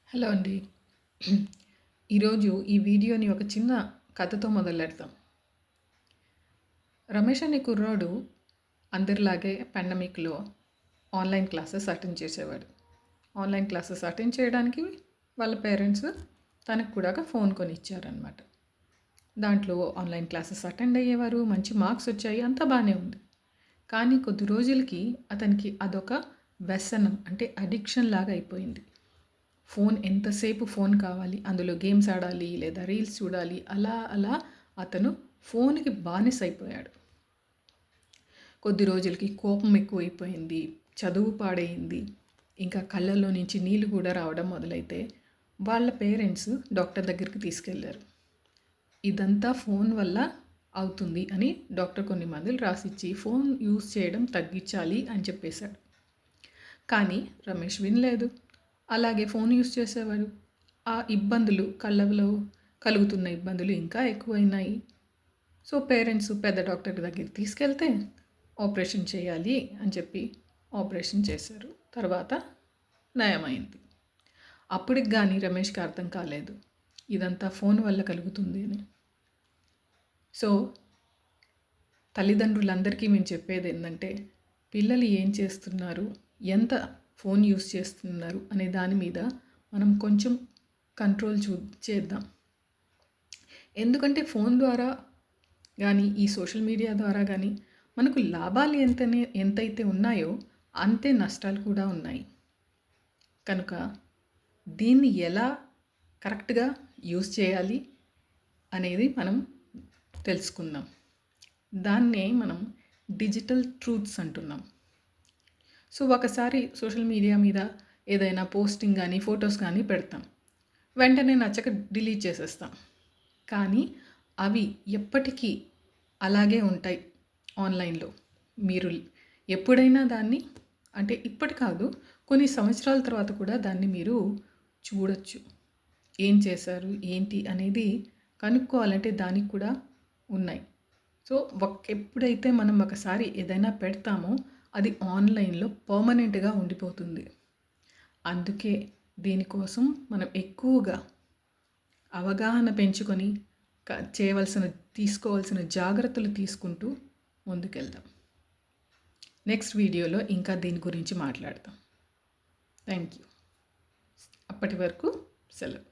Hello అండి. ఈరోజు ఈ వీడియోని ఒక చిన్న కథతో మొదలెడదాం. రమేష్ అనే కుర్రాడు అందరిలాగే పాండమిక్‌లో ఆన్‌లైన్ క్లాసెస్ అటెండ్ చేసేవాడు. ఆన్‌లైన్ క్లాసెస్ అటెండ్ చేయడానికి వాళ్ళ పేరెంట్స్ తనకు కూడా ఒక ఫోన్ కొనిచ్చారనమాట. దాంట్లో ఆన్‌లైన్ క్లాసెస్ అటెండ్ అయ్యేవారు. మంచి మార్క్స్ వచ్చాయి. అంతా బానే ఉంది. కానీ కొద్ది రోజులకి అతనికి అదొక వ్యసనం అంటే అడిక్షన్ లాగా అయిపోయింది. ఎంతసేపు ఫోన్ కావాలి, అందులో గేమ్స్ ఆడాలి లేదా రీల్స్ చూడాలి. అలా అలా అతను ఫోన్‌కి బానిసైపోయాడు. కొద్ది రోజులకి కోపం ఎక్కువైపోయింది. చదువు పాడైంది. ఇంకా కళ్ళల్లో నుంచి నీళ్ళు కూడా రావడం మొదలైతే వాళ్ళ పేరెంట్స్ డాక్టర్ దగ్గరికి తీసుకెళ్లారు. ఇదంతా ఫోన్ వల్ల అవుతుంది అని డాక్టర్ కొన్ని మందులు రాసిచ్చి ఫోన్ యూజ్ చేయడం తగ్గించాలి అని చెప్పేశాడు. కానీ రమేష్ వినలేదు. అలాగే ఫోన్ యూజ్ చేసేవాడు. ఆ ఇబ్బందులు కళ్ళలో కలుగుతున్న ఇబ్బందులు ఇంకా ఎక్కువైనాయి. సో పేరెంట్స్ పెద్ద డాక్టర్ దగ్గరికి తీసుకెళ్తే ఆపరేషన్ చేయాలి అని చెప్పి ఆపరేషన్ చేశారు. తర్వాత నయమైంది. అప్పటికి కానీ రమేష్కి అర్థం కాలేదు ఇదంతా ఫోన్ వల్ల కలుగుతుంది అని. సో తల్లిదండ్రులందరికీ మేము చెప్పేది ఏంటంటే పిల్లలు ఏం చేస్తున్నారు, ఎంత ఫోన్ యూస్ చేస్తున్నారు అనే దాని మీద మనం కొంచెం కంట్రోల్ చేద్దాం. ఎందుకంటే ఫోన్ ద్వారా కానీ ఈ సోషల్ మీడియా ద్వారా కానీ మనకు లాభాలు ఎంతైతే ఉన్నాయో అంతే నష్టాలు కూడా ఉన్నాయి. కనుక దీన్ని ఎలా కరెక్ట్గా యూస్ చేయాలి అనేది మనం తెలుసుకుందాం. దాన్నే మనం డిజిటల్ ట్రూత్స్ అంటున్నాం. సో ఒకసారి సోషల్ మీడియా మీద ఏదైనా పోస్టింగ్ కానీ ఫొటోస్ కానీ పెడతాం. వెంటనే నచ్చక డిలీట్ చేసేస్తాం. కానీ అవి ఎప్పటికీ అలాగే ఉంటాయి ఆన్లైన్లో. మీరు ఎప్పుడైనా దాన్ని అంటే ఇప్పటి కాదు కొన్ని సంవత్సరాల తర్వాత కూడా దాన్ని మీరు చూడొచ్చు. ఏం చేశారు ఏంటి అనేది కనుక్కోవాలంటే దానికి కూడా ఉన్నాయి. సో ఎప్పుడైతే మనం ఒకసారి ఏదైనా పెడతామో అది ఆన్లైన్లో పర్మనెంట్గా ఉండిపోతుంది. అందుకే దీనికోసం మనం ఎక్కువగా అవగాహన పెంచుకొని తీసుకోవాల్సిన జాగ్రత్తలు తీసుకుంటూ ముందుకెళ్దాం. నెక్స్ట్ వీడియోలో ఇంకా దీని గురించి మాట్లాడదాం. Thank you. అప్పటి వరకు సెలవు.